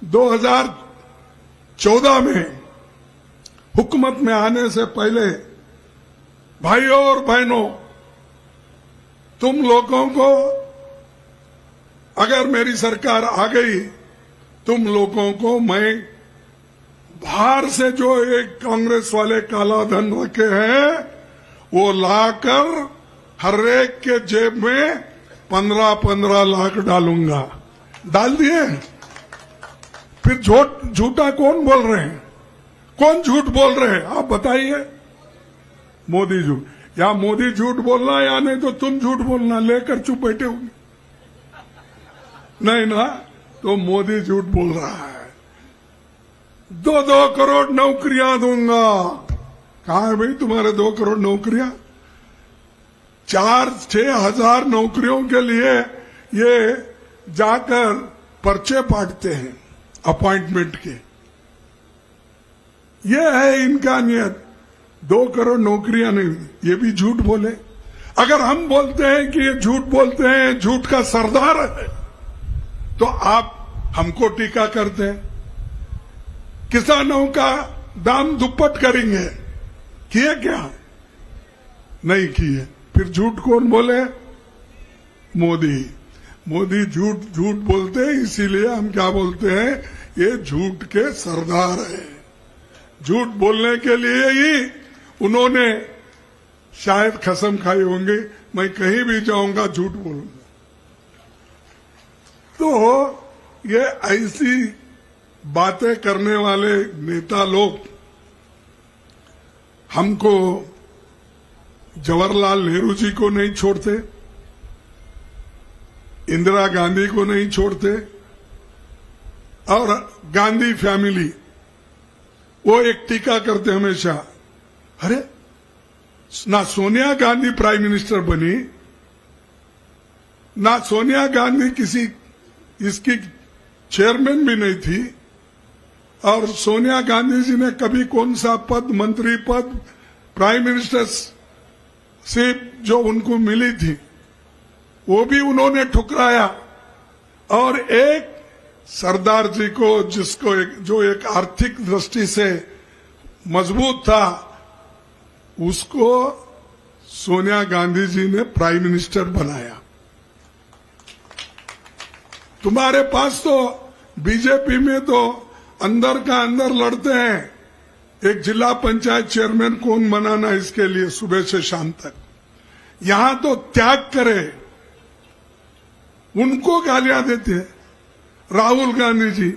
2014 में हुकूमत में आने से पहले भाइयों और बहनों, तुम लोगों को अगर मेरी सरकार आ गई, तुम लोगों को मैं बाहर से जो एक कांग्रेस वाले काला धन रखे हैं वो लाकर हर एक के जेब में 15-15 लाख डालूंगा। डाल दिए? फिर झूठा कौन बोल रहे हैं? कौन झूठ बोल रहे हैं? आप बताइए। मोदी झूठ, या मोदी झूठ बोलना या नहीं तो तुम झूठ बोलना, लेकर चुप बैठे होंगे। नहीं ना, तो मोदी झूठ बोल रहा है। 2-2 करोड़ नौकरियां दूंगा। कहां है भाई तुम्हारे 2 करोड़ नौकरियां? 4-6 हजार नौकरियों के लिए ये जाकर पर्चे बांटते हैं अपॉइंटमेंट के। ये है इनका नियत। 2 करोड़ नौकरियां नहीं, ये भी झूठ बोले। अगर हम बोलते हैं कि ये झूठ बोलते हैं, झूठ का सरदार है, तो आप हमको टीका करते हैं। किसानों का दाम दुप्पट करेंगे, किए क्या? नहीं किए। फिर झूठ कौन बोले? मोदी झूठ बोलते हैं, इसीलिए हम क्या बोलते हैं, ये झूठ के सरदार है। झूठ बोलने के लिए ही उन्होंने शायद कसम खाई होंगे, मैं कहीं भी जाऊंगा झूठ बोलूंगा। तो ये ऐसी बातें करने वाले नेता लोग हमको जवाहरलाल नेहरू जी को नहीं छोड़ते, इंदिरा गांधी को नहीं छोड़ते, और गांधी फैमिली वो एक टीका करते हमेशा। अरे ना सोनिया गांधी प्राइम मिनिस्टर बनी, ना सोनिया गांधी किसी इसकी चेयरमैन भी नहीं थी, और सोनिया गांधी जी ने कभी कौन सा पद, मंत्री पद, प्राइम मिनिस्टर से जो उनको मिली थी वो भी उन्होंने ठुकराया। और एक सरदार जी को, जिसको जो एक आर्थिक दृष्टि से मजबूत था, उसको सोनिया गांधी जी ने प्राइम मिनिस्टर बनाया। तुम्हारे पास तो बीजेपी में तो अंदर का अंदर लड़ते हैं, एक जिला पंचायत चेयरमैन कौन बनाना, इसके लिए सुबह से शाम तक। यहां तो त्याग करे, उनको गालियां देते हैं। राहुल गांधी जी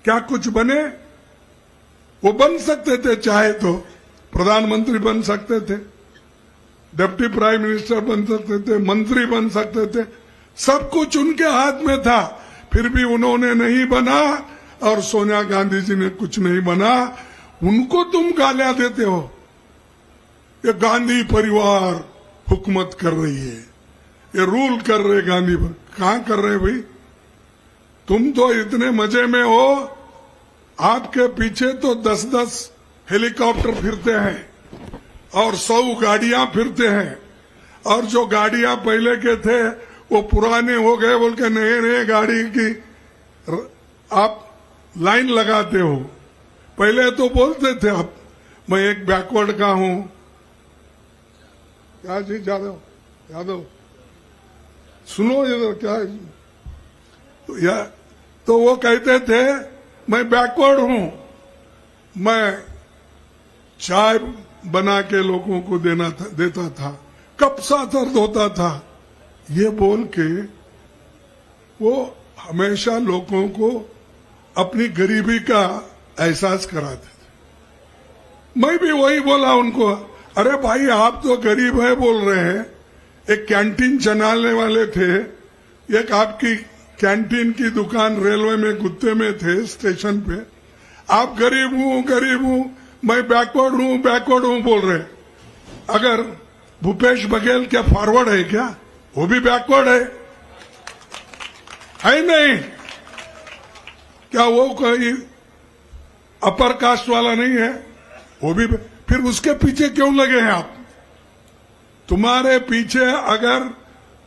क्या कुछ बने? वो बन सकते थे, चाहे तो प्रधानमंत्री बन सकते थे, डिप्टी प्राइम मिनिस्टर बन सकते थे, मंत्री बन सकते थे, सब कुछ उनके हाथ में था। फिर भी उन्होंने नहीं बना, और सोनिया गांधी जी ने कुछ नहीं बना। उनको तुम गालियां देते हो। ये गांधी परिवार हुकूमत कर रही है, ये रूल कर रहे गांधी पर। कहां कर रहे भाई? तुम तो इतने मजे में हो, आपके पीछे तो 10-10 हेलीकॉप्टर फिरते हैं और 100 गाड़ियां फिरते हैं, और जो गाड़ियां पहले के थे वो पुराने हो गए बोल के नए गाड़ी की आप लाइन लगाते हो। पहले तो बोलते थे आप, मैं एक बैकवर्ड का हूं। क्या जी? यादव सुनो इधर, क्या तो वो कहते थे मैं बैकवर्ड हूं, मैं चाय बना के लोगों को देता था, कब सा दर्द होता था, ये बोल के वो हमेशा लोगों को अपनी गरीबी का एहसास कराते थे। मैं भी वही बोला उनको, अरे भाई आप तो गरीब है बोल रहे हैं, एक कैंटीन चलाने वाले थे, एक आपकी कैंटीन की दुकान रेलवे में गुत्ते में थे स्टेशन पे, आप गरीब हूं, मैं बैकवर्ड हूं बोल रहे। अगर भूपेश बघेल क्या फॉरवर्ड है क्या? वो भी बैकवर्ड है नहीं? क्या वो कोई अपर कास्ट वाला नहीं है? वो भी। फिर उसके पीछे क्यों लगे हैं आप? तुम्हारे पीछे अगर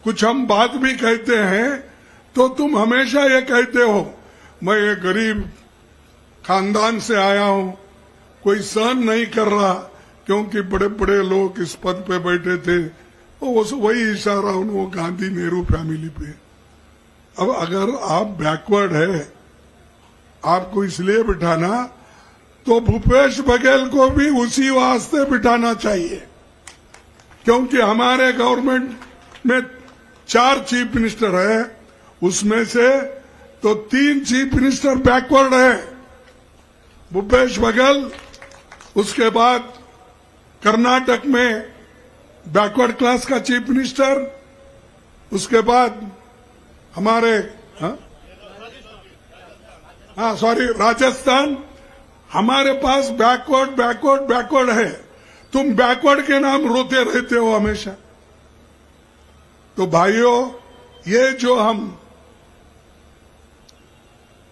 कुछ हम बात भी कहते हैं तो तुम हमेशा ये कहते हो मैं एक गरीब खानदान से आया हूं, कोई सहन नहीं कर रहा क्योंकि बड़े बड़े लोग इस पद पे बैठे थे, तो वही इशारा उन्होंने गांधी नेहरू फैमिली पे। अब अगर आप बैकवर्ड है, आपको इसलिए बिठाना, तो भूपेश बघेल को भी उसी वास्ते बिठाना चाहिए, क्योंकि हमारे गवर्नमेंट में 4 चीफ मिनिस्टर है, उसमें से तो 3 चीफ मिनिस्टर बैकवर्ड है, भूपेश बघेल, उसके बाद कर्नाटक में बैकवर्ड क्लास का चीफ मिनिस्टर, उसके बाद हमारे राजस्थान। हमारे पास बैकवर्ड है। तुम बैकवर्ड के नाम रोते रहते हो हमेशा। तो भाइयों, ये जो हम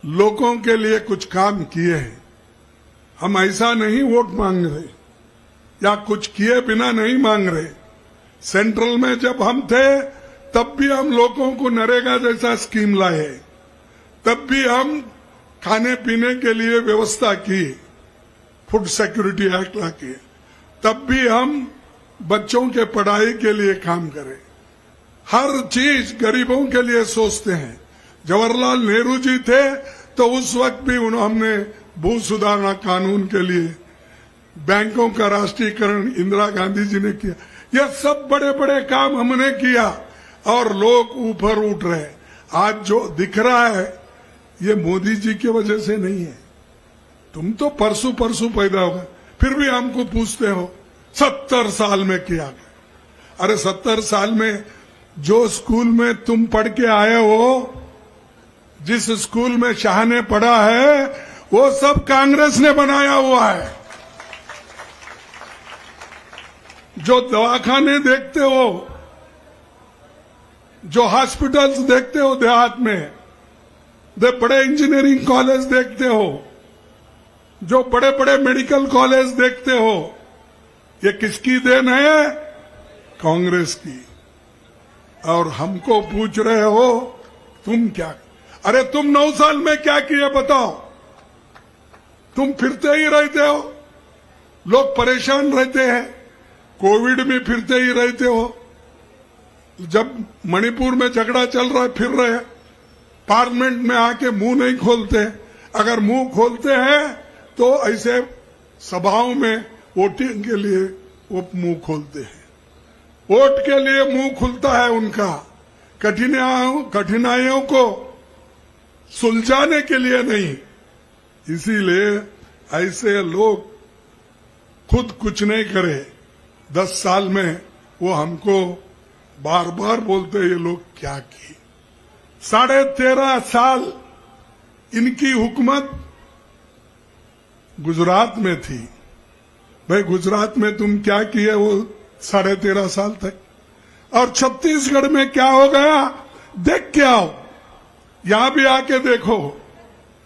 लोगों के लिए कुछ काम किए हैं, हम ऐसा नहीं वोट मांग रहे या कुछ किए बिना नहीं मांग रहे। सेंट्रल में जब हम थे तब भी हम लोगों को नरेगा जैसा स्कीम लाए, तब भी हम खाने पीने के लिए व्यवस्था की, फूड सिक्योरिटी एक्ट लाके, तब भी हम बच्चों के पढ़ाई के लिए काम करें। हर चीज गरीबों के लिए सोचते हैं। जवाहरलाल नेहरू जी थे तो उस वक्त भी हमने भू सुधारणा कानून के लिए, बैंकों का राष्ट्रीयकरण इंदिरा गांधी जी ने किया। यह सब बड़े बड़े काम हमने किया और लोग ऊपर उठ रहे। आज जो दिख रहा है ये मोदी जी की वजह से नहीं है। तुम तो परसों पैदा होगा, फिर भी हमको पूछते हो 70 साल में किया गया। अरे 70 साल में जो स्कूल में तुम पढ़ के आए हो, जिस स्कूल में शाह ने पढ़ा है, वो सब कांग्रेस ने बनाया हुआ है। जो दवाखाने देखते हो, जो हॉस्पिटल्स देखते हो देहात में, बड़े इंजीनियरिंग कॉलेज देखते हो, जो बड़े बड़े मेडिकल कॉलेज देखते हो, ये किसकी देन है? कांग्रेस की। और हमको पूछ रहे हो तुम क्या? अरे तुम 9 साल में क्या किए बताओ? तुम फिरते ही रहते हो, लोग परेशान रहते हैं, कोविड में फिरते ही रहते हो। जब मणिपुर में झगड़ा चल रहा है फिर रहे, पार्लियामेंट में आके मुंह नहीं खोलते। अगर मुंह खोलते हैं तो ऐसे सभाओं में वोटिंग के लिए वो मुंह खोलते हैं। वोट के लिए मुंह खुलता है उनका, कठिनाइयों को सुलझाने के लिए नहीं। इसीलिए ऐसे लोग खुद कुछ नहीं करे, 10 साल में वो हमको बार बार बोलते ये लोग क्या किए। 13.5 साल इनकी हुकूमत गुजरात में थी। भाई गुजरात में तुम क्या किए वो 13.5 साल तक? और छत्तीसगढ़ में क्या हो गया देख के आओ, यहां भी आके देखो।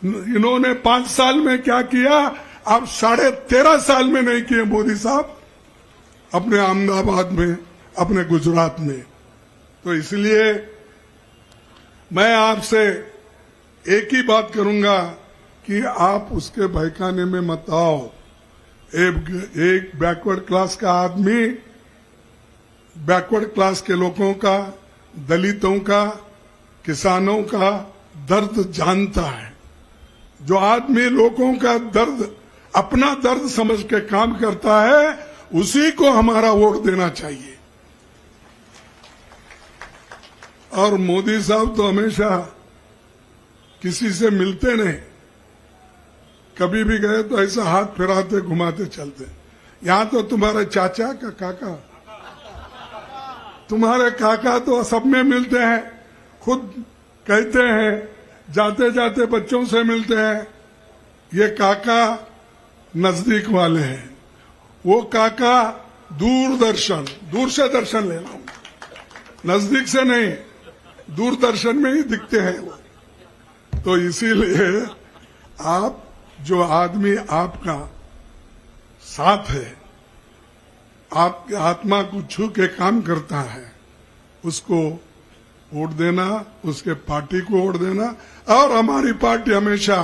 इन्होंने 5 साल में क्या किया, अब 13.5 साल में नहीं किए मोदी साहब अपने अहमदाबाद में, अपने गुजरात में। तो इसलिए मैं आपसे एक ही बात करूंगा कि आप उसके बहकाने में मत आओ। एक बैकवर्ड क्लास का आदमी, बैकवर्ड क्लास के लोगों का, दलितों का, किसानों का दर्द जानता है। जो आदमी लोगों का दर्द, अपना दर्द समझ के काम करता है, उसी को हमारा वोट देना चाहिए। और मोदी साहब तो हमेशा किसी से मिलते नहीं, कभी भी गए तो ऐसा हाथ फिराते घुमाते चलते। यहां तो तुम्हारे चाचा का काका, तुम्हारे काका तो सब में मिलते हैं, खुद कहते हैं, जाते जाते बच्चों से मिलते हैं, ये काका नजदीक वाले हैं, वो काका दूरदर्शन, दूर से दर्शन लेना, नजदीक से नहीं, दूरदर्शन में ही दिखते हैं वो। तो इसीलिए आप, जो आदमी आपका साथ है, आपकी आत्मा को छू के काम करता है, उसको वोट देना, उसके पार्टी को वोट देना। और हमारी पार्टी हमेशा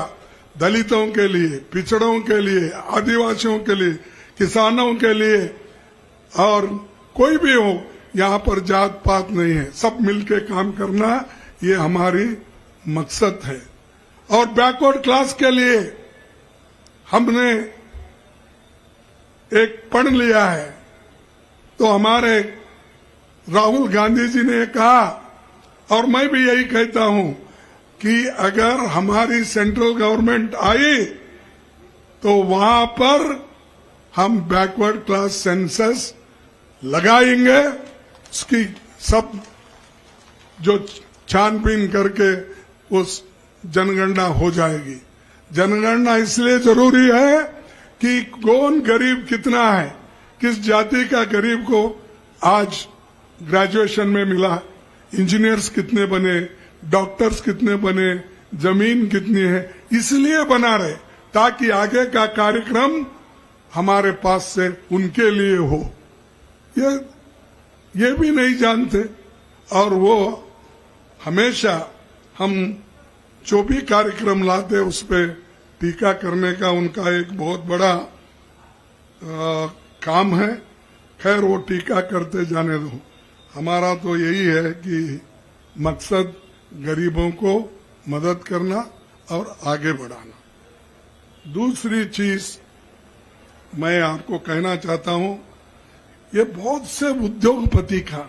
दलितों के लिए, पिछड़ों के लिए, आदिवासियों के लिए, किसानों के लिए, और कोई भी हो, यहाँ पर जात पात नहीं है, सब मिलके काम करना, ये हमारी मकसद है। और बैकवर्ड क्लास के लिए हमने एक पढ़ लिया है, तो हमारे राहुल गांधी जी ने कहा, और मैं भी यही कहता हूं कि अगर हमारी सेंट्रल गवर्नमेंट आई तो वहां पर हम बैकवर्ड क्लास सेंसस लगाएंगे, उसकी सब जो छानबीन करके उस जनगणना हो जाएगी। जनगणना इसलिए जरूरी है कि कौन गरीब कितना है, किस जाति का गरीब को आज ग्रेजुएशन में मिला, इंजीनियर्स कितने बने, डॉक्टर्स कितने बने, जमीन कितनी है, इसलिए बना रहे ताकि आगे का कार्यक्रम हमारे पास से उनके लिए हो। ये भी नहीं जानते, और वो हमेशा हम जो भी कार्यक्रम लाते उस पे टीका करने का उनका एक बहुत बड़ा काम है। खैर, वो टीका करते जाने दो, हमारा तो यही है कि मकसद गरीबों को मदद करना और आगे बढ़ाना। दूसरी चीज मैं आपको कहना चाहता हूं, ये बहुत से उद्योगपति का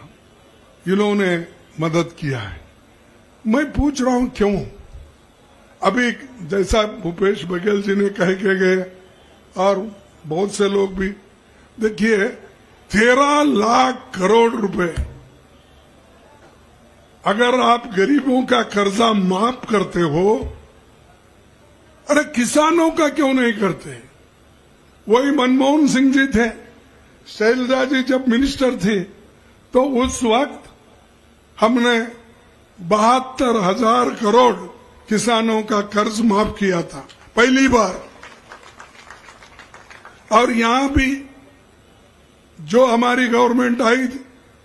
इन्होंने मदद किया है। मैं पूछ रहा हूं क्यों? अभी जैसा भूपेश बघेल जी ने कह के गए और बहुत से लोग भी, देखिए 13 लाख करोड़ रुपए अगर आप गरीबों का कर्जा माफ करते हो, अरे किसानों का क्यों नहीं करते? वही मनमोहन सिंह जी थे, शैलजा जी जब मिनिस्टर थे तो उस वक्त हमने 72,000 करोड़ किसानों का कर्ज माफ किया था, पहली बार। और यहां भी जो हमारी गवर्नमेंट आई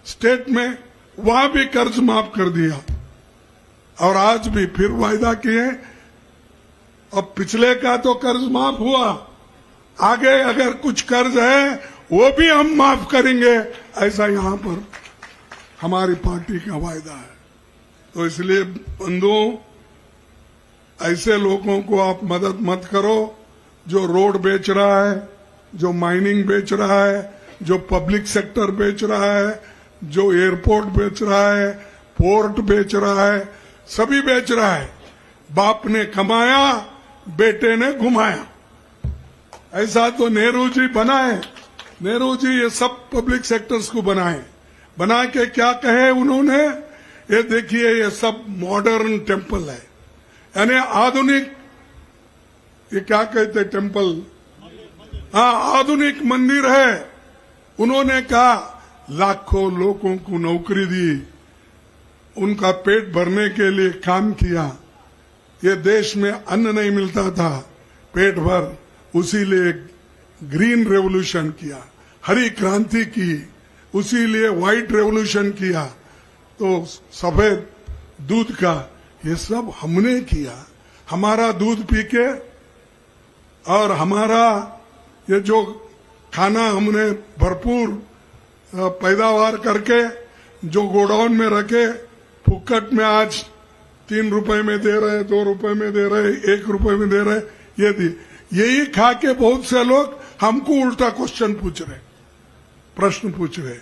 स्टेट में, वहां भी कर्ज माफ कर दिया। और आज भी फिर वायदा किए, अब पिछले का तो कर्ज माफ हुआ, आगे अगर कुछ कर्ज है वो भी हम माफ करेंगे, ऐसा यहां पर हमारी पार्टी का वायदा है। तो इसलिए बंधुओं, ऐसे लोगों को आप मदद मत करो जो रोड बेच रहा है, जो माइनिंग बेच रहा है, जो पब्लिक सेक्टर बेच रहा है, जो एयरपोर्ट बेच रहा है, पोर्ट बेच रहा है, सभी बेच रहा है। बाप ने कमाया, बेटे ने घुमाया। ऐसा तो नेहरू जी बनाए, नेहरू जी ये सब पब्लिक सेक्टर्स को बनाए, बना के क्या कहे उन्होंने, ये देखिए ये सब मॉडर्न टेम्पल है, यानी आधुनिक, ये क्या कहते टेम्पल, हाँ आधुनिक मंदिर है। उन्होंने कहा लाखों लोगों को नौकरी दी, उनका पेट भरने के लिए काम किया। ये देश में अन्न नहीं मिलता था पेट भर, उसी लिए ग्रीन रेवोल्यूशन किया, हरी क्रांति की, उसी लिए व्हाइट रेवोल्यूशन किया। तो सफेद दूध का ये सब हमने किया। हमारा दूध पी के और हमारा ये जो खाना हमने भरपूर पैदावार करके जो गोडाउन में रखे, फुक्कट में आज 3 रुपए में दे रहे, 2 रुपए में दे रहे, 1 रुपए में दे रहे, ये दी। यही खा के बहुत से लोग हमको उल्टा क्वेश्चन पूछ रहे, प्रश्न पूछ रहे।